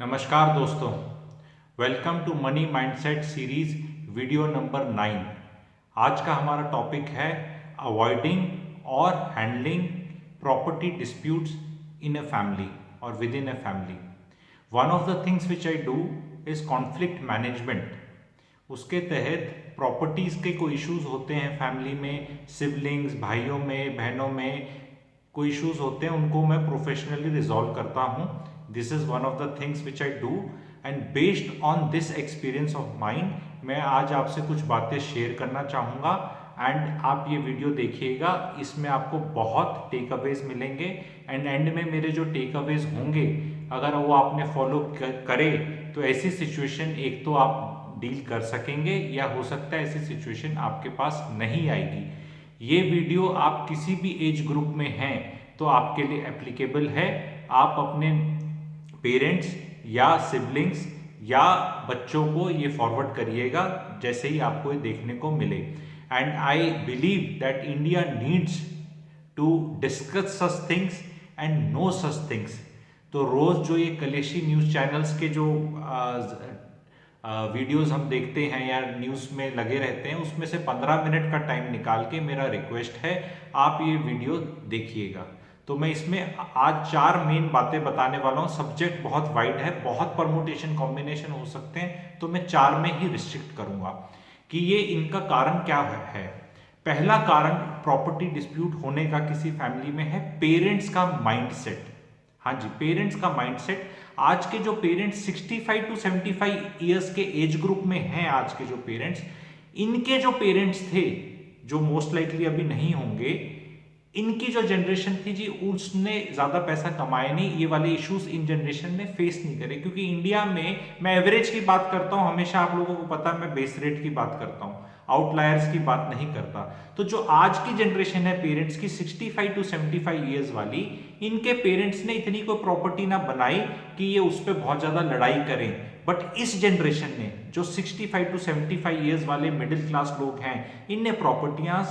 नमस्कार दोस्तों, welcome to money mindset series video number 9। आज का हमारा टॉपिक है अवॉइडिंग और handling property disputes in a family और within a family. One of the things which I do is conflict management. उसके तहत प्रॉपर्टीज़ के कोई इश्यूज होते हैं फैमिली में, सिबलिंग्स, भाइयों में, बहनों में कोई इश्यूज होते हैं, उनको मैं प्रोफेशनली रिजॉल्व करता हूँ। This is one of the things which I do and based on this experience of mind मैं आज आपसे कुछ बातें शेयर करना चाहूँगा एंड आप ये वीडियो देखिएगा। इसमें आपको बहुत टेक अवेज मिलेंगे एंड में मेरे जो टेक अवेज होंगे अगर वो आपने फॉलो करे तो ऐसी सिचुएशन एक तो आप डील कर सकेंगे या हो सकता है ऐसी सिचुएशन आपके पास नहीं आएगी। ये वीडियो आप किसी भी एज ग्रुप में हैं तो आपके लिए एप्लीकेबल है। आप अपने पेरेंट्स या सिबलिंग्स या बच्चों को ये फॉरवर्ड करिएगा जैसे ही आपको ये देखने को मिले। And I believe that India needs to discuss such things and no such things. तो रोज जो ये कलेशी न्यूज़ चैनल्स के जो वीडियोस हम देखते हैं या न्यूज़ में लगे रहते हैं, उसमें से 15 मिनट का टाइम निकाल के मेरा रिक्वेस्ट है आप ये वीडियो देखिएगा। तो मैं इसमें आज 4 मेन बातें बताने वाला हूँ। सब्जेक्ट बहुत वाइड है, बहुत परमुटेशन कॉम्बिनेशन हो सकते हैं, तो मैं 4 में ही रिस्ट्रिक्ट करूंगा कि ये इनका कारण क्या है। पहला कारण प्रॉपर्टी डिस्प्यूट होने का किसी फैमिली में है पेरेंट्स का माइंडसेट। हाँ जी, पेरेंट्स का माइंडसेट। आज के जो पेरेंट्स 65 टू 75 ईयर्स के एज ग्रुप में हैं, आज के जो पेरेंट्स, इनके जो पेरेंट्स थे जो मोस्ट लाइकली अभी नहीं होंगे, इनकी जो जनरेशन थी जी, उसने ज्यादा पैसा कमाया नहीं, ये वाले इश्यूज इन जनरेशन ने फेस नहीं करे। क्योंकि इंडिया में मैं एवरेज की बात करता हूं हमेशा, आप लोगों को पता है मैं बेस रेट की बात करता हूं, आउटलायर्स की बात नहीं करता। तो जो आज की जनरेशन है पेरेंट्स की 65 टू 75 ईयर्स वाली, इनके पेरेंट्स ने इतनी कोई प्रॉपर्टी ना बनाई कि ये उस पर बहुत ज्यादा लड़ाई करें। बट इस जनरेशन ने जो 65 टू 75 ईयर्स वाले मिडिल क्लास लोग हैं, इनने प्रॉपर्टियां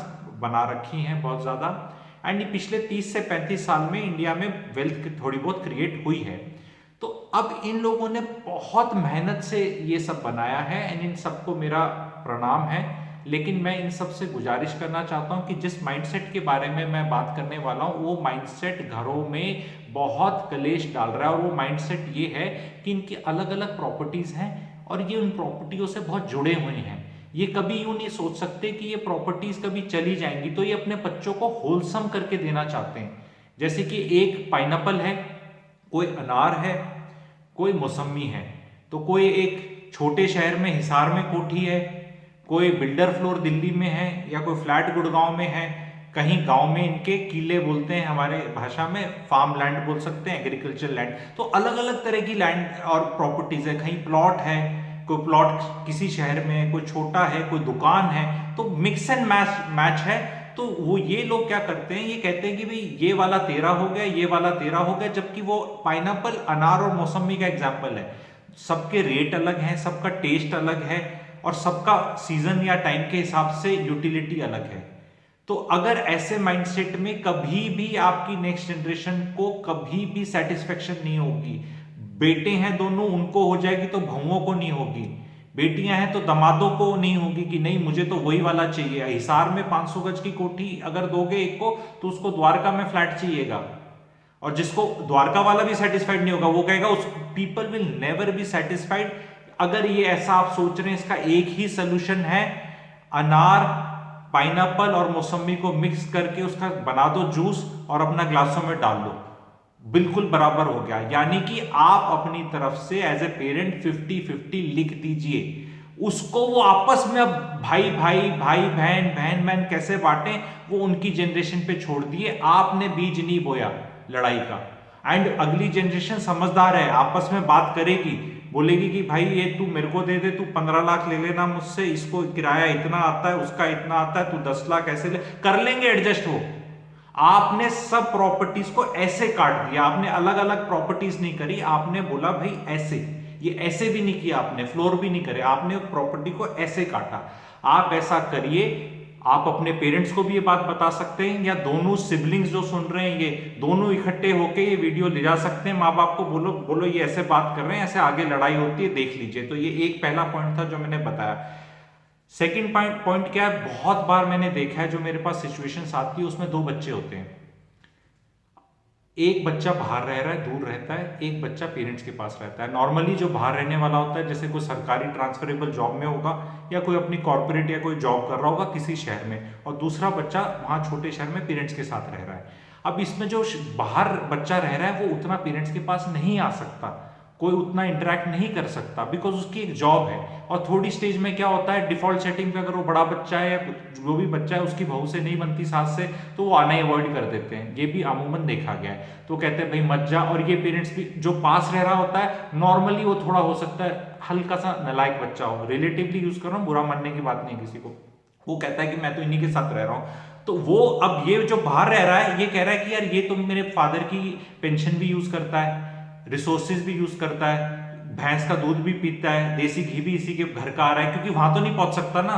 बना रखी हैं बहुत ज्यादा। एंड पिछले 30 से 35 साल में इंडिया में वेल्थ थोड़ी बहुत क्रिएट हुई है। तो अब इन लोगों ने बहुत मेहनत से ये सब बनाया है एंड इन सबको मेरा प्रणाम है। लेकिन मैं इन सब से गुजारिश करना चाहता हूं कि जिस माइंडसेट के बारे में मैं बात करने वाला हूं, वो माइंडसेट घरों में बहुत कलेश डाल रहा है। और वो माइंडसेट ये है कि इनकी अलग अलग प्रॉपर्टीज हैं और ये उन प्रॉपर्टियों से बहुत जुड़े हुए हैं। ये कभी यूं नहीं सोच सकते कि ये प्रॉपर्टीज कभी चली जाएंगी, तो ये अपने बच्चों को होलसम करके देना चाहते हैं। जैसे कि एक पाइनएप्पल है, कोई अनार है, कोई मौसमी है, तो कोई एक छोटे शहर में हिसार में कोठी है, कोई बिल्डर फ्लोर दिल्ली में है, या कोई फ्लैट गुड़गांव में है, कहीं गांव में इनके किले बोलते हैं, हमारे भाषा में फार्म लैंड बोल सकते हैं, एग्रीकल्चर लैंड। तो अलग अलग तरह की लैंड और प्रॉपर्टीज है। कहीं प्लॉट है, कोई प्लॉट किसी शहर में है, कोई छोटा है, कोई दुकान है, तो मिक्स एंड मैच है। तो वो ये लोग क्या करते हैं, ये कहते हैं कि भाई ये वाला तेरा हो गया, ये वाला तेरा हो गया, जबकि वो पाइनएप्पल, अनार और मौसमी का एग्जाम्पल है। सबके रेट अलग हैं, सबका टेस्ट अलग है और सबका सीजन या टाइम के हिसाब से यूटिलिटी अलग है। तो अगर ऐसे माइंडसेट में कभी भी आपकी नेक्स्ट जनरेशन को कभी भी सेटिस्फेक्शन नहीं होगी। बेटे हैं दोनों, उनको हो जाएगी तो बहुओं को नहीं होगी। बेटियां हैं तो दमादों को नहीं होगी कि नहीं मुझे तो वही वाला चाहिए। हिसार में 500 गज की कोठी अगर दोगे एक को, तो उसको द्वारका में फ्लैट चाहिएगा। और जिसको द्वारका वाला भी सेटिस्फाइड नहीं होगा, वो कहेगा उस people will never be satisfied. अगर ये ऐसा आप सोच रहे हैं, इसका एक ही सोल्यूशन है, अनार, पाइनएप्पल और मौसमी को मिक्स करके उसका बना दो जूस और अपना ग्लासों में डाल दो, बिल्कुल बराबर हो गया। यानी कि आप अपनी तरफ से एज ए पेरेंट 50-50 लिख दीजिए। उसको वो आपस में अब भाई भाई, भाई बहन, बहन बहन कैसे बांटे, वो उनकी जनरेशन पे छोड़ दिए। आपने बीज नहीं बोया लड़ाई का। एंड अगली जनरेशन समझदार है, आपस में बात करेगी, बोलेगी कि भाई ये तू मेरे को दे दे, तू 15 लाख ले लेना मुझसे, इसको किराया इतना आता है, उसका इतना आता है, तू 10 लाख ऐसे ले, कर लेंगे एडजस्ट वो। आपने सब प्रॉपर्टीज को ऐसे काट दिया, आपने अलग अलग प्रॉपर्टीज नहीं करी, आपने बोला भाई ऐसे, ये ऐसे भी नहीं किया, आपने फ्लोर भी नहीं करे, आपने प्रॉपर्टी को ऐसे काटा। आप ऐसा करिए, आप अपने पेरेंट्स को भी ये बात बता सकते हैं, या दोनों सिबलिंग्स जो सुन रहे हैं ये दोनों इकट्ठे होके ये वीडियो ले जा सकते हैं, माँ बाप को बोलो बोलो ये ऐसे बात कर रहे हैं, ऐसे आगे लड़ाई होती है, देख लीजिए। तो ये एक पहला पॉइंट था जो मैंने बताया। सेकंड पॉइंट क्या है, बहुत बार मैंने देखा है जो मेरे पास सिचुएशंस आती है उसमें दो बच्चे होते हैं, एक बच्चा बाहर रह रहा है, दूर रहता है, एक बच्चा पेरेंट्स के पास रहता है। नॉर्मली जो बाहर रहने वाला होता है जैसे कोई सरकारी ट्रांसफरेबल जॉब में होगा, या कोई अपनी कॉर्पोरेट या कोई जॉब कर रहा होगा किसी शहर में, और दूसरा बच्चा वहां छोटे शहर में पेरेंट्स के साथ रह रहा है। अब इसमें जो बाहर बच्चा रह रहा है वो उतना पेरेंट्स के पास नहीं आ सकता, कोई उतना इंटरेक्ट नहीं कर सकता, बिकॉज उसकी एक जॉब है। और थोड़ी स्टेज में क्या होता है, डिफॉल्ट सेटिंग पे अगर वो बड़ा बच्चा है या जो भी बच्चा है उसकी बहू से नहीं बनती, सास से, तो वो आना ही अवॉइड कर देते हैं। ये भी अमूमन देखा गया है। तो कहते हैं भाई मत जा। और ये पेरेंट्स भी जो पास रह रहा होता है नॉर्मली वो थोड़ा हो सकता है हल्का सा नालायक बच्चा हो, रिलेटिवली यूज कर रहा हूँ, बुरा मानने की बात नहीं है किसी को, वो कहता है कि मैं तो इन्हीं के साथ रह रहा हूँ। तो वो अब ये जो बाहर रह रहा है ये कह रहा है कि यार ये तो मेरे फादर की पेंशन भी यूज करता है, रिसोर्सेज भी यूज करता है, भैंस का दूध भी पीता है, देसी घी भी इसी के घर का आ रहा है, क्योंकि वहां तो नहीं पहुंच सकता ना,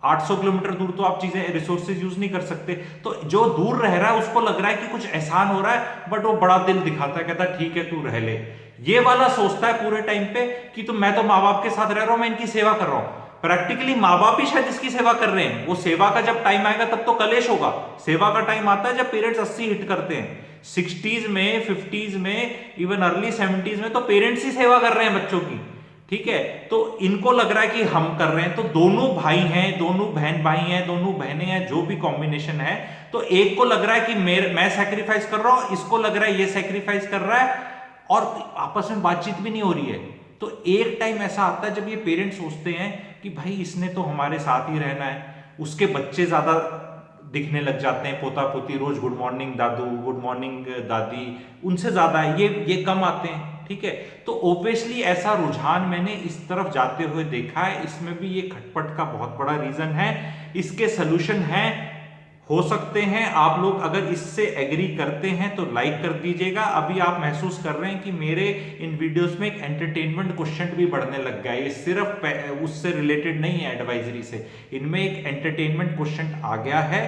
800 किलोमीटर दूर तो आप चीजें रिसोर्सेज यूज नहीं कर सकते। तो जो दूर रह रहा है उसको लग रहा है कि कुछ एहसान हो रहा है, बट वो बड़ा दिल दिखाता है, कहता है ठीक है तू रह ले। ये वाला सोचता है पूरे टाइम पे कि तो मैं तो माँ बाप के साथ रह रहा हूं, मैं इनकी सेवा कर रहा हूं। प्रैक्टिकली माँ बाप ही शायद इसकी सेवा कर रहे हैं। वो सेवा का जब टाइम आएगा तब तो कलेश होगा। सेवा का टाइम आता है जब पेरेंट्स 80 हिट करते हैं, 60s में, 50s में, इवन अर्ली 70s में तो पेरेंट्स ही सेवा कर रहे हैं बच्चों की। ठीक है, तो इनको लग रहा है कि हम कर रहे हैं। तो दोनों भाई हैं, दोनों बहन भाई हैं, दोनों बहनें हैं, जो भी कॉम्बिनेशन है, तो एक को लग रहा है कि मैं सैक्रिफाइस कर रहा हूं, इसको लग रहा है ये सैक्रिफाइस कर रहा है, और आपस में बातचीत भी नहीं हो रही है। तो एक टाइम ऐसा आता है जब ये पेरेंट्स सोचते हैं कि भाई इसने तो हमारे साथ ही रहना है, उसके बच्चे ज्यादा दिखने लग जाते हैं, पोता पोती रोज गुड मॉर्निंग दादू, गुड मॉर्निंग दादी, उनसे ज्यादा है, ये कम आते हैं। ठीक है, तो ऑब्वियसली ऐसा रुझान मैंने इस तरफ जाते हुए देखा है। इसमें भी ये खटपट का बहुत बड़ा रीजन है। इसके सोल्यूशन है, हो सकते हैं आप लोग अगर इससे एग्री करते हैं तो लाइक कर दीजिएगा। अभी आप महसूस कर रहे हैं कि मेरे इन वीडियोस में एक एंटरटेनमेंट क्वेश्चन भी बढ़ने लग गया है। ये सिर्फ उससे रिलेटेड नहीं है एडवाइजरी से, इनमें एक एंटरटेनमेंट क्वेश्चन आ गया है।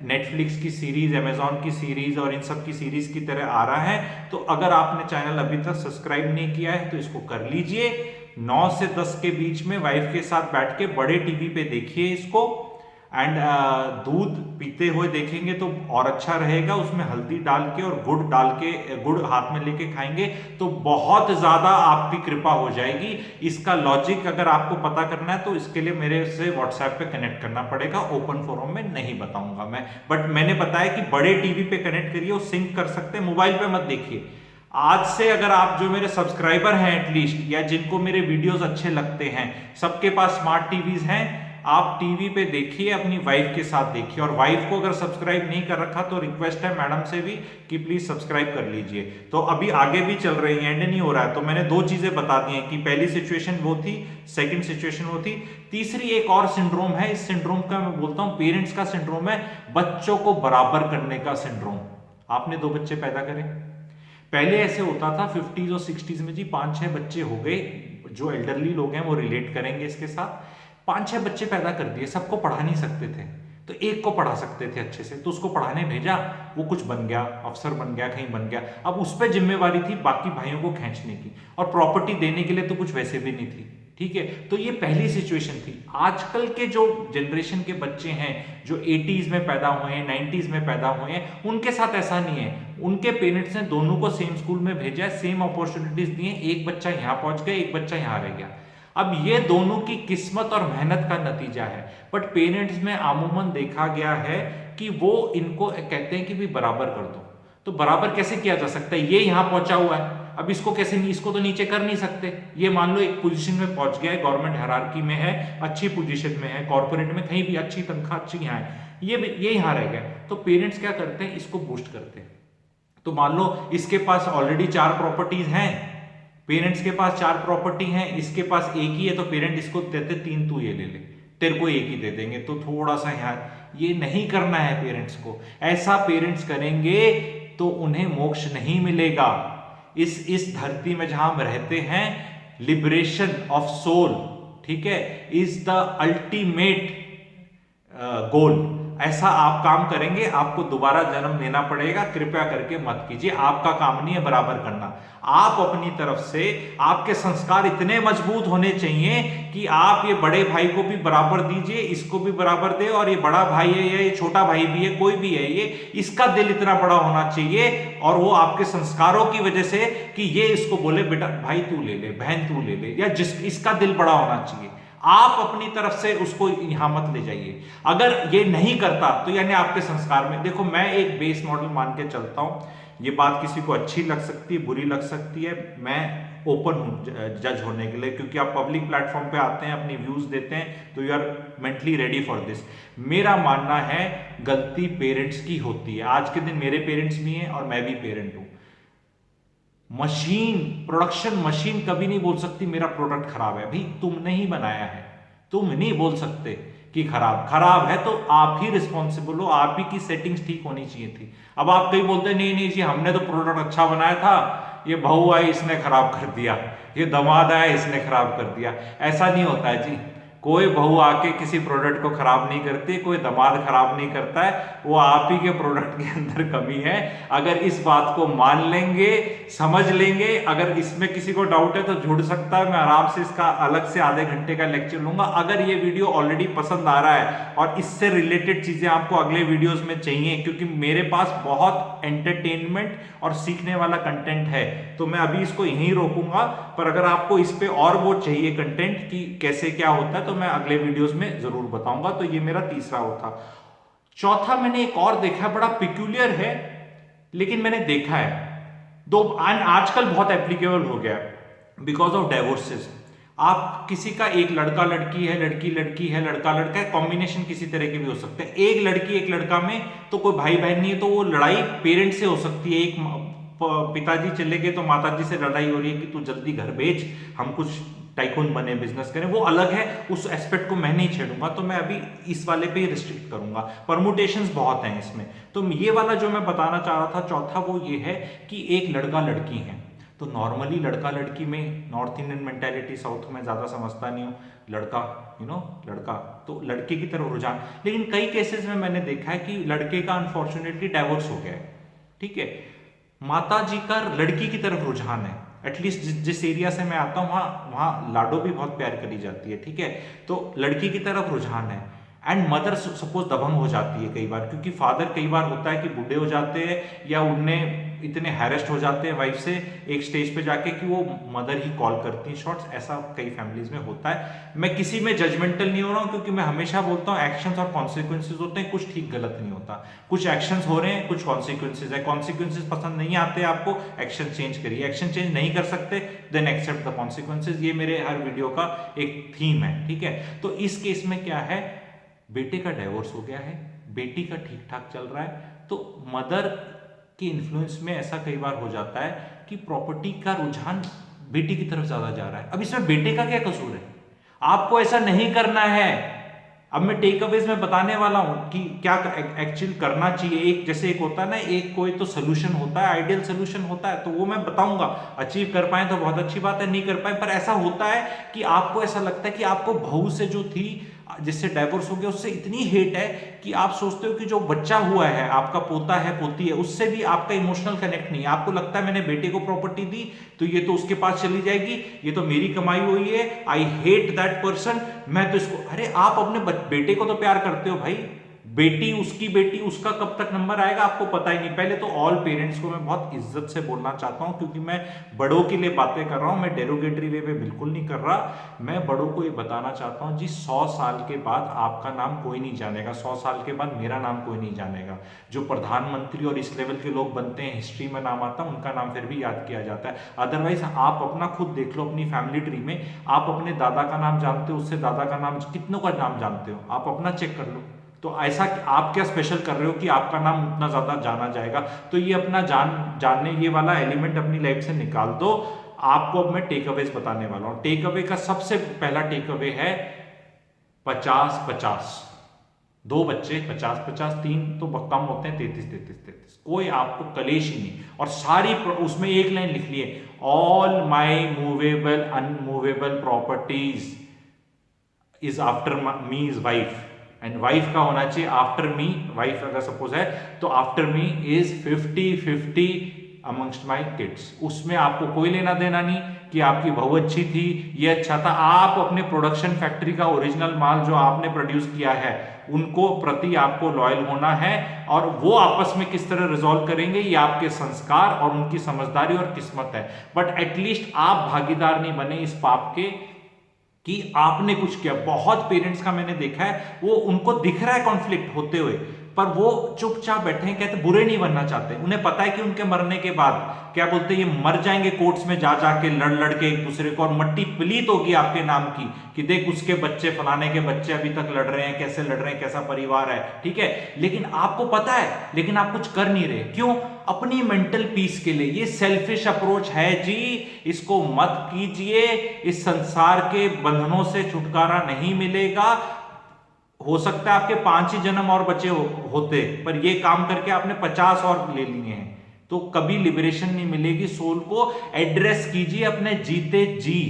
नेटफ्लिक्स की सीरीज, अमेजॉन की सीरीज और इन सब की सीरीज की तरह आ रहा है। तो अगर आपने चैनल अभी तक सब्सक्राइब नहीं किया है तो इसको कर लीजिए। 9 से 10 के बीच में वाइफ के साथ बैठ के बड़े टीवी पे देखिए इसको, एंड दूध पीते हुए देखेंगे तो और अच्छा रहेगा। उसमें हल्दी डाल के और गुड़ डाल के, गुड़ हाथ में लेके खाएंगे तो बहुत ज्यादा आपकी कृपा हो जाएगी। इसका लॉजिक अगर आपको पता करना है तो इसके लिए मेरे से व्हाट्सएप पे कनेक्ट करना पड़ेगा, ओपन फोरम में नहीं बताऊंगा मैं, बट मैंने बताया कि बड़े टीवी पे कनेक्ट करिए, वो सिंक कर सकते हैं, मोबाइल पे मत देखिए। आज से अगर आप जो मेरे सब्सक्राइबर हैं एटलीस्ट, या जिनको मेरे वीडियोस अच्छे लगते हैं, सबके पास स्मार्ट टीवीज हैं, आप टीवी पे देखिए, अपनी वाइफ के साथ देखिए। और वाइफ को अगर सब्सक्राइब नहीं कर रखा तो रिक्वेस्ट है मैडम से भी कि प्लीज सब्सक्राइब कर लीजिए। तो अभी आगे भी चल रही है, एंड नहीं हो रहा है। तो मैंने दो चीजें बता दी हैं कि पहली सिचुएशन वो थी, सेकंड सिचुएशन वो थी, तीसरी एक और सिंड्रोम है। इस सिंड्रोम का मैं बोलता हूं पेरेंट्स का सिंड्रोम है, बच्चों को बराबर करने का सिंड्रोम। आपने दो बच्चे पैदा करे, पहले ऐसे होता था 50s और 60s में जी, 5-6 बच्चे हो गए, जो एल्डरली लोग हैं वो रिलेट करेंगे इसके साथ, 5-6 बच्चे पैदा कर दिए, सबको पढ़ा नहीं सकते थे तो एक को पढ़ा सकते थे अच्छे से, तो उसको पढ़ाने भेजा, वो कुछ बन गया, अफसर बन गया, कहीं बन गया। अब उस पर जिम्मेवारी थी बाकी भाइयों को खींचने की, और प्रॉपर्टी देने के लिए तो कुछ वैसे भी नहीं थी। ठीक है, तो ये पहली सिचुएशन थी। आजकल के जो जनरेशन के बच्चे हैं, जो 80s में पैदा हुए हैं, 90s में पैदा हुए हैं, उनके साथ ऐसा नहीं है। उनके पेरेंट्स ने दोनों को सेम स्कूल में भेजा है, सेम अपॉर्चुनिटीज दी हैं, एक बच्चा यहाँ पहुंच गया, एक बच्चा यहाँ रह गया। अब ये दोनों की किस्मत और मेहनत का नतीजा है। बट पेरेंट्स में अमूमन देखा गया है कि वो इनको कहते हैं कि भी बराबर कर दो। तो बराबर कैसे किया जा सकता है, ये यहां पहुंचा हुआ है, अब इसको कैसे, इसको तो नीचे कर नहीं सकते। ये मान लो एक पोजीशन में पहुंच गया है, गवर्नमेंट हायरार्की में है, अच्छी पोजीशन में है, कॉर्पोरेट में कहीं भी अच्छी तनख्वाह, अच्छी यहाँ है, ये यहां रह गया। तो पेरेंट्स क्या करते हैं, इसको बूस्ट करते हैं। तो मान लो इसके पास ऑलरेडी 4 प्रॉपर्टीज हैं, पेरेंट्स के पास 4 प्रॉपर्टी हैं, इसके पास एक ही है, तो पेरेंट इसको देते 3, तू ये ले ले, तेरे को एक ही दे देंगे। तो थोड़ा सा यार ये नहीं करना है पेरेंट्स को। ऐसा पेरेंट्स करेंगे तो उन्हें मोक्ष नहीं मिलेगा। इस धरती में जहां हम रहते हैं, लिबरेशन ऑफ सोल, ठीक है, इज द अल्टीमेट गोल, ऐसा आप काम करेंगे आपको दोबारा जन्म लेना पड़ेगा। कृपया करके मत कीजिए, आपका काम नहीं है बराबर करना। आप अपनी तरफ से, आपके संस्कार इतने मजबूत होने चाहिए कि आप ये बड़े भाई को भी बराबर दीजिए, इसको भी बराबर दे, और ये बड़ा भाई है या ये छोटा भाई भी है, कोई भी है, ये इसका दिल इतना बड़ा होना चाहिए और वो आपके संस्कारों की वजह से कि ये इसको बोले बेटा भाई तू ले ले, बहन तू ले ले, या जिस इसका दिल बड़ा होना चाहिए। आप अपनी तरफ से उसको यहां मत ले जाइए। अगर ये नहीं करता तो यानी आपके संस्कार में, देखो मैं एक बेस मॉडल मान के चलता हूं, ये बात किसी को अच्छी लग सकती है, बुरी लग सकती है, मैं ओपन हूं जज होने के लिए, क्योंकि आप पब्लिक प्लेटफॉर्म पे आते हैं, अपनी व्यूज देते हैं, तो you are mentally ready for this. मेरा मानना है गलती पेरेंट्स की होती है। आज के दिन मेरे पेरेंट्स भी हैं और मैं भी पेरेंट हूं। मशीन, प्रोडक्शन मशीन कभी नहीं बोल सकती मेरा प्रोडक्ट खराब है। भाई तुमने ही बनाया है, तुम नहीं बोल सकते कि खराब है तो आप ही रिस्पॉन्सिबल हो, आप ही की सेटिंग्स ठीक होनी चाहिए थी। अब आप कहीं बोलते नहीं नहीं जी हमने तो प्रोडक्ट अच्छा बनाया था, ये बहू आई इसने खराब कर दिया, ये दामाद आया इसने खराब कर दिया। ऐसा नहीं होता है जी, कोई बहू आके किसी प्रोडक्ट को खराब नहीं करती, कोई दामाद खराब नहीं करता है, वो आप ही के प्रोडक्ट के अंदर कमी है। अगर इस बात को मान लेंगे, समझ लेंगे, अगर इसमें किसी को डाउट है तो जुड़ सकता है, मैं आराम से इसका अलग से आधे घंटे का लेक्चर लूंगा। अगर ये वीडियो ऑलरेडी पसंद आ रहा है और इससे रिलेटेड चीजें आपको अगले वीडियोस में चाहिए, क्योंकि मेरे पास बहुत एंटरटेनमेंट और सीखने वाला कंटेंट है, तो मैं अभी इसको यहीं रोकूंगा। पर अगर आपको इस पे और वो चाहिए कंटेंट कि कैसे क्या होता है, तो मैं अगले वीडियोस में जरूर बताऊंगा। तो ये मेरा तीसरा वो था। चौथा मैंने एक और देखा, बड़ा पिक्यूलियर है लेकिन मैंने देखा है, दो आजकल बहुत एप्लीकेबल हो गया बिकॉज ऑफ डाइवोर्सेस। आप किसी का एक लड़का लड़की है, लड़की लड़की है, लड़का लड़का है, कॉम्बिनेशन किसी तरह के भी हो सकते हैं। एक लड़की एक लड़का में तो कोई भाई बहन नहीं है, तो वो लड़ाई पेरेंट से हो सकती है। एक पिताजी चले गए तो माताजी से लड़ाई हो रही है कि तू जल्दी घर भेज, हम कुछ टाइकून बने, बिजनेस करें, वो अलग है, उस एस्पेक्ट को मैं नहीं छेड़ूंगा। तो मैं अभी इस वाले पे ही रिस्ट्रिक्ट करूंगा। परमुटेशंस बहुत हैं इसमें। तो ये वाला जो मैं बताना चाह रहा था चौथा, वो ये है कि एक लड़का लड़की है, तो नॉर्मली लड़का लड़की में नॉर्थ इंडियन मेंटालिटी, साउथ में ज्यादा समझता नहीं हूँ, लड़का लड़का तो लड़के की तरफ रुझान। लेकिन कई केसेस में मैंने देखा है कि लड़के का अनफॉर्चुनेटली डाइवोर्स हो गया है, ठीक है, माता जी का लड़की की तरफ रुझान है। एटलीस्ट जिस एरिया से मैं आता हूँ वहां लाडो भी बहुत प्यार करी जाती है, ठीक है, तो लड़की की तरफ रुझान है। एंड मदर सपोज दबंग हो जाती है कई बार, क्योंकि फादर कई बार होता है कि बूढ़े हो जाते हैं या उनने इतने हैरेस्ट हो जाते हैं वाइफ से एक स्टेज पे जाके कि वो मदर ही कॉल करती है शॉर्ट्स। ऐसा कई फैमिलीज में होता है। मैं किसी में जजमेंटल नहीं हो रहा हूँ, क्योंकि मैं हमेशा बोलता हूँ एक्शंस और कॉन्सिक्वेंसेज होते हैं, कुछ ठीक गलत नहीं होता। कुछ एक्शंस हो रहे हैं, कुछ कॉन्सिक्वेंसेज है। कॉन्सिक्वेंसेज पसंद नहीं आते आपको, एक्शन चेंज करिए। एक्शन चेंज नहीं कर सकते, देन एक्सेप्ट द कॉन्सिक्वेंसेज। ये मेरे हर वीडियो का एक थीम है, ठीक है। तो इस केस में क्या है, बेटे का डाइवोर्स हो गया है, बेटी का ठीक ठाक चल रहा है, तो मदर के इन्फ्लुएंस में ऐसा कई बार हो जाता है कि प्रॉपर्टी का रुझान बेटी की तरफ ज्यादा जा रहा है। अब इसमें बेटे का क्या कसूर है? आपको ऐसा नहीं करना है। अब मैं टेक अवेज में बताने वाला हूं कि क्या एक्चुअल करना चाहिए। एक जैसे एक होता है ना, एक कोई तो सोल्यूशन होता है, आइडियल सोल्यूशन होता है, तो वो मैं बताऊंगा। अचीव कर पाए तो बहुत अच्छी बात है, नहीं कर पाए पर ऐसा होता है कि आपको ऐसा लगता है कि आपको बहू से जो थी, जिससे डाइवोर्स हो गया, उससे इतनी हेट है कि आप सोचते हो कि जो बच्चा हुआ है, आपका पोता है पोती है, उससे भी आपका इमोशनल कनेक्ट नहीं है। आपको लगता है मैंने बेटे को प्रॉपर्टी दी तो ये तो उसके पास चली जाएगी, ये तो मेरी कमाई हुई है, आई हेट दैट पर्सन, मैं तो इसको। अरे आप अपने बेटे को तो प्यार करते हो भाई, बेटी उसकी बेटी, उसका कब तक नंबर आएगा आपको पता ही नहीं। पहले तो ऑल पेरेंट्स को मैं बहुत इज्जत से बोलना चाहता हूं, क्योंकि मैं बड़ों के लिए बातें कर रहा हूं, मैं डेरोगेटरी वे पे बिल्कुल नहीं कर रहा। मैं बड़ों को ये बताना चाहता हूं जी, 100 साल के बाद आपका नाम कोई नहीं जानेगा, 100 साल के बाद मेरा नाम कोई नहीं जानेगा। जो प्रधानमंत्री और इस लेवल के लोग बनते हैं, हिस्ट्री में नाम आता है, उनका नाम फिर भी याद किया जाता है। अदरवाइज आप अपना खुद देख लो, अपनी फैमिली ट्री में आप अपने दादा का नाम जानते हो, उससे दादा का नाम, कितनों का नाम जानते हो, आप अपना चेक कर लो। तो ऐसा आप क्या स्पेशल कर रहे हो कि आपका नाम उतना ज्यादा जाना जाएगा? तो ये अपना जानने ये वाला एलिमेंट अपनी लाइफ से निकाल दो। आपको अब मैं टेक अवेज बताने वाला हूं। टेक अवे का सबसे पहला टेक अवे है 50-50। 2 बच्चे 50-50, 3 तो कम होते हैं, 33-33-33, कोई आपको कलेश ही नहीं। और सारी उसमें एक लाइन लिख ली है, all my movable unmovable properties is after me is wife. And wife का होना चाहिए आफ्टर मी, वाइफ अगर सपोज है तो after me is 50-50 amongst my kids. उसमें आपको कोई लेना देना नहीं कि आपकी बहू अच्छी थी, ये अच्छा था। आप अपने प्रोडक्शन फैक्ट्री का ओरिजिनल माल जो आपने प्रोड्यूस किया है उनको प्रति आपको लॉयल होना है, और वो आपस में किस तरह रिजॉल्व करेंगे ये आपके संस्कार और उनकी समझदारी और किस्मत है। बट एटलीस्ट आप भागीदार नहीं बने इस पाप के कि आपने कुछ किया। बहुत पेरेंट्स का मैंने देखा है, वो उनको दिख रहा है कॉन्फ्लिक्ट होते हुए, पर वो चुपचाप बैठे हैं, कहते बुरे नहीं बनना चाहते। उन्हें पता है कि उनके मरने के बाद क्या बोलते हैं, ये मर जाएंगे कोर्ट्स में जा जाके लड़ लड़ के एक दूसरे को, और मट्टी पलीत होगी आपके नाम की कि देख उसके बच्चे, फलाने के बच्चे अभी तक लड़ रहे हैं, कैसे लड़ रहे हैं, कैसा परिवार है, ठीक है। लेकिन आपको पता है, लेकिन आप कुछ कर नहीं रहे। क्यों? अपनी मेंटल पीस के लिए। ये सेल्फिश अप्रोच है जी, इसको मत कीजिए। इस संसार के बंधनों से छुटकारा नहीं मिलेगा। हो सकता है आपके 5 ही जन्म और बचे होते, पर ये काम करके आपने 50 और ले लिए हैं, तो कभी लिबरेशन नहीं मिलेगी। सोल को एड्रेस कीजिए अपने जीते जी,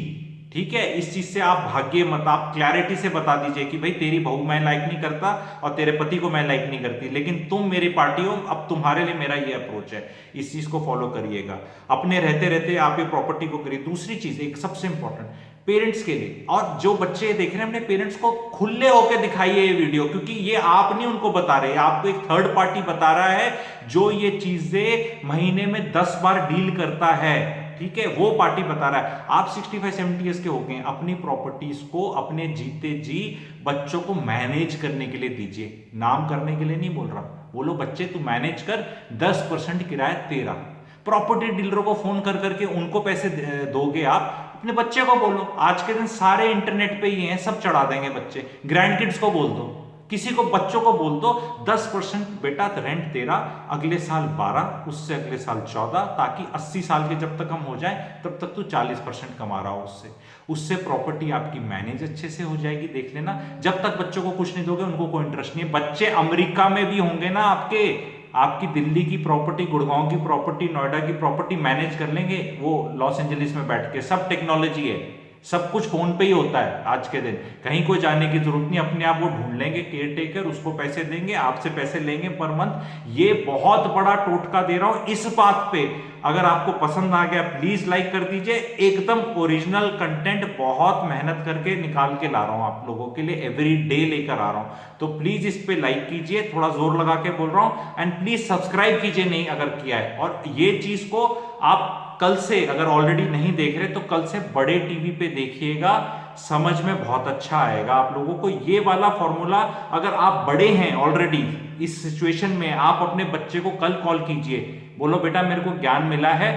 ठीक है। इस चीज से आप भाग्य मत, आप क्लैरिटी से बता दीजिए कि भाई तेरी बहू मैं लाइक नहीं करता और तेरे पति को मैं लाइक नहीं करती, लेकिन तुम मेरी पार्टी हो, अब तुम्हारे लिए मेरा ये अप्रोच है। इस चीज को फॉलो करिएगा। अपने रहते रहते आप ये प्रॉपर्टी को करिए। दूसरी चीज, एक सबसे इंपॉर्टेंट पेरेंट्स के लिए, और जो बच्चे देख रहे हैं अपने पेरेंट्स को खुले होकर दिखाइए ये वीडियो, क्योंकि ये आप नहीं उनको बता रहे, आपको एक थर्ड पार्टी बता रहा है जो ये चीजें महीने में 10 बार डील करता है, ठीक है। वो पार्टी बता रहा है। आप 65-70 ईयर्स के हो गए, अपनी प्रॉपर्टीज को अपने जीते जी बच्चों को मैनेज करने के लिए दीजिए। नाम करने के लिए नहीं बोल रहा, बोलो बच्चे तू मैनेज कर, 10% किराया तेरा। प्रॉपर्टी डीलरों को फोन कर करके उनको पैसे दोगे आप, अपने बच्चे को बोलो। आज के दिन सारे इंटरनेट पे ही हैं, सब चढ़ा देंगे बच्चे। ग्रैंड किड्स को बोल दो, किसी को, बच्चों को बोल दो 10% बेटा रेंट तेरा, अगले साल 12, उससे अगले साल 14, ताकि 80 साल के जब तक हम हो जाए तब तक तू 40% कमा रहा हो उससे प्रॉपर्टी आपकी मैनेज अच्छे से हो जाएगी। देख लेना, जब तक बच्चों को कुछ नहीं दोगे उनको कोई इंटरेस्ट नहीं है। बच्चे अमेरिका में भी होंगे ना आपकी दिल्ली की प्रॉपर्टी, गुड़गांव की प्रॉपर्टी, नोएडा की प्रॉपर्टी मैनेज कर लेंगे वो लॉस एंजलिस में बैठ के। सब टेक्नोलॉजी है, सब कुछ फोन पे ही होता है आज के दिन, कहीं कोई जाने की जरूरत नहीं। अपने आप वो ढूंढ लेंगे केयर टेकर, उसको पैसे देंगे, आपसे पैसे लेंगे पर मंथ। ये बहुत बड़ा टोटका दे रहा हूं इस बात पे। अगर आपको पसंद आ गया प्लीज लाइक कर दीजिए। एकदम ओरिजिनल कंटेंट बहुत मेहनत करके निकाल के ला रहा हूं आप लोगों के लिए, एवरी डे लेकर आ रहा हूं। तो प्लीज इस पे लाइक कीजिए, थोड़ा जोर लगा के बोल रहा हूं। एंड प्लीज सब्सक्राइब कीजिए नहीं अगर किया है। और ये चीज को आप कल से, अगर ऑलरेडी नहीं देख रहे तो कल से बड़े टीवी पे देखिएगा, समझ में बहुत अच्छा आएगा आप लोगों को। ये वाला फॉर्मूला, अगर आप बड़े हैं ऑलरेडी इस सिचुएशन में, आप अपने बच्चे को कल कॉल कीजिए, बोलो बेटा मेरे को ज्ञान मिला है,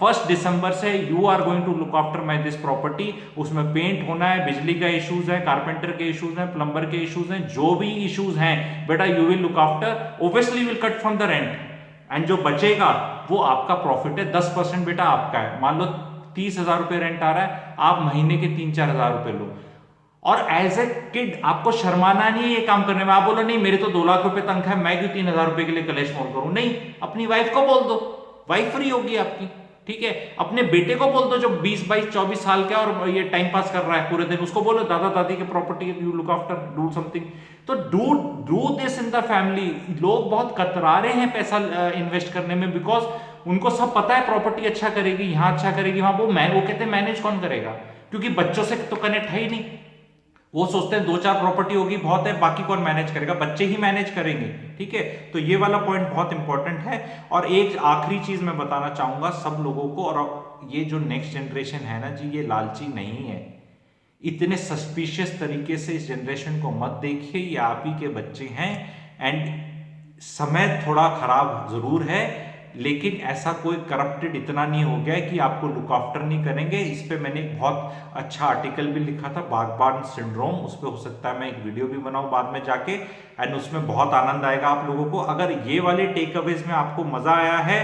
1 दिसंबर से you are going to look after my this property. उसमें पेंट होना है, बिजली का इश्यूज है, कारपेंटर के इश्यूज हैं, प्लम्बर के इश्यूज हैं, जो भी इश्यूज हैं बेटा you will look after. Obviously will cut from the rent, and जो बचेगा वो आपका प्रॉफिट है। 10% बेटा आपका है। मान लो 30,000 रुपए रेंट आ रहा है, आप महीने के 3-4 हजार रुपए लो। और एज ए किड आपको शर्माना नहीं है ये काम करने में। आप बोलो नहीं मेरे तो 2 लाख रुपए तनख्वाह है, मैं क्यों 3,000 रुपए के लिए कलेश मोल करूं। नहीं, अपनी वाइफ को बोल दो, वाइफ फ्री होगी आपकी, ठीक है। अपने बेटे को बोल दो जो 20, 22, 24 साल का और ये टाइम पास कर रहा है पूरे दिन, उसको बोलो दादा दादी के property you look after, do something. तो do this in the family. लोग बहुत कतरा रहे हैं पैसा इन्वेस्ट करने में, बिकॉज उनको सब पता है प्रॉपर्टी अच्छा करेगी, यहाँ अच्छा करेगी, वहां वो कहते हैं मैनेज कौन करेगा, क्योंकि बच्चों से तो कनेक्ट है ही नहीं। वो सोचते हैं 2-4 प्रॉपर्टी होगी बहुत है, बाकी कौन मैनेज करेगा, बच्चे ही मैनेज करेंगे, ठीक है। तो ये वाला पॉइंट बहुत इंपॉर्टेंट है। और एक आखिरी चीज मैं बताना चाहूंगा सब लोगों को, और ये जो नेक्स्ट जनरेशन है ना जी, ये लालची नहीं है। इतने सस्पिशियस तरीके से इस जनरेशन को मत देखिए, ये आप ही के बच्चे हैं। एंड समय थोड़ा खराब जरूर है, लेकिन ऐसा कोई करप्टेड इतना नहीं हो गया है कि आपको लुक आफ्टर नहीं करेंगे। इस पे मैंने एक बहुत अच्छा आर्टिकल भी लिखा था, बागबान सिंड्रोम। उस पे हो सकता है मैं एक वीडियो भी बनाऊं बाद में जाके, एंड उसमें बहुत आनंद आएगा आप लोगों को। अगर ये वाले टेक अवेज में आपको मजा आया है,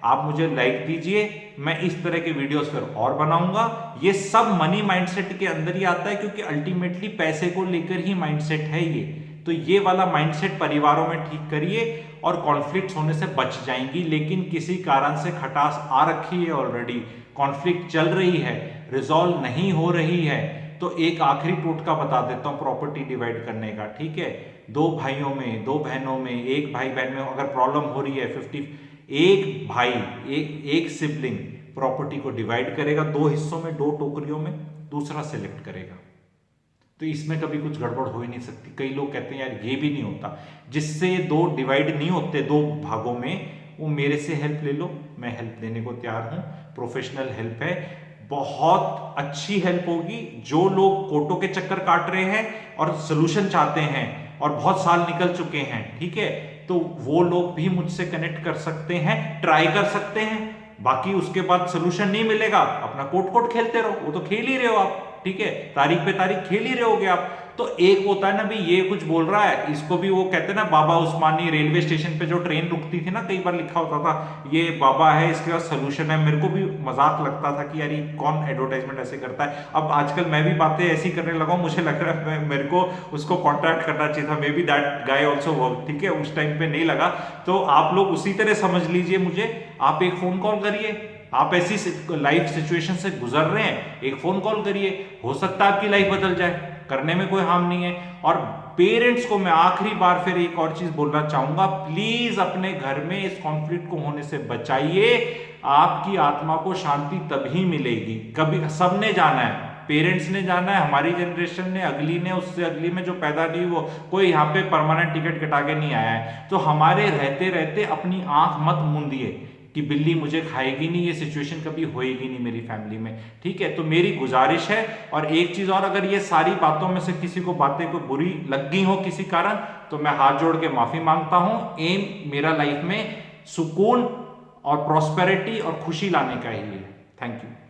आप मुझे लाइक दीजिए। मैं इस तरह के वीडियोस फिर और बनाऊंगा। ये सब मनी माइंडसेट के अंदर ही आता है, क्योंकि अल्टीमेटली पैसे को लेकर ही माइंडसेट है ये। तो ये वाला माइंडसेट परिवारों में ठीक करिए और कॉन्फ्लिक्ट्स होने से बच जाएंगी। लेकिन किसी कारण से खटास आ रखी है, ऑलरेडी कॉन्फ्लिक्ट चल रही है, रिजॉल्व नहीं हो रही है, तो एक आखिरी टोटका बता देता हूं प्रॉपर्टी डिवाइड करने का, ठीक है। दो भाइयों में, दो बहनों में, एक भाई बहन में अगर प्रॉब्लम हो रही है 50, एक भाई, एक सिबलिंग प्रॉपर्टी को डिवाइड करेगा दो हिस्सों में, दो टोकरियों में, दूसरा सिलेक्ट करेगा। तो इसमें कभी कुछ गड़बड़ हो ही नहीं सकती। कई लोग कहते हैं यार ये भी नहीं होता, जिससे दो डिवाइड नहीं होते दो भागों में, वो मेरे से हेल्प ले लो, मैं हेल्प देने को तैयार हूं। प्रोफेशनल हेल्प है, बहुत अच्छी हेल्प होगी। जो लोग कोर्टों के चक्कर काट रहे हैं और सोल्यूशन चाहते हैं और बहुत साल निकल चुके हैं, ठीक है, तो वो लोग भी मुझसे कनेक्ट कर सकते हैं, ट्राई कर सकते हैं। बाकी उसके बाद सोल्यूशन नहीं मिलेगा, अपना कोर्ट खेलते रहो, वो तो खेल ही रहे हो आप, ठीक है, तारीख पे तारीख खेल ही रहोगे आप। तो एक होता है ना भी ये कुछ बोल रहा है, इसको भी वो कहते हैं ना बाबा उस्मानी, रेलवे स्टेशन पे जो ट्रेन रुकती थी ना, कई बार लिखा होता था ये बाबा है, इसके पास सोल्यूशन है। मेरे को भी मजाक लगता था कि यार ये कौन एडवर्टाइजमेंट ऐसे करता है। अब आजकल मैं भी बातें ऐसी करने लगा हूं, मुझे लग रहा है मेरे को उसको कॉन्टैक्ट करना चाहिए था, may be that guy also work, ठीक है, उस टाइम पे नहीं लगा। तो आप लोग उसी तरह समझ लीजिए मुझे, आप एक फोन कॉल करिए, आप ऐसी लाइफ सिचुएशन से गुजर रहे हैं, एक फोन कॉल करिए, हो सकता है आपकी लाइफ बदल जाए, करने में कोई हार्म नहीं है। और पेरेंट्स को मैं आखिरी बार फिर एक और चीज बोलना चाहूंगा, प्लीज अपने घर में इस कॉन्फ्लिक्ट को होने से बचाइए। आपकी आत्मा को शांति तभी मिलेगी, कभी सबने जाना है, पेरेंट्स ने जाना है, हमारी जनरेशन ने, अगली ने, उससे अगली में जो पैदा नहीं, वो कोई यहाँ पे परमानेंट टिकट कटा के नहीं आया है। तो हमारे रहते रहते अपनी आंख मत मूंदिए कि बिल्ली मुझे खाएगी नहीं, ये सिचुएशन कभी होएगी नहीं मेरी फैमिली में, ठीक है। तो मेरी गुजारिश है, और एक चीज और, अगर ये सारी बातों में से किसी को बातें को बुरी लग गई हो किसी कारण, तो मैं हाथ जोड़ के माफी मांगता हूं। एम मेरा लाइफ में सुकून और प्रॉस्पेरिटी और खुशी लाने का ही है। Thank you.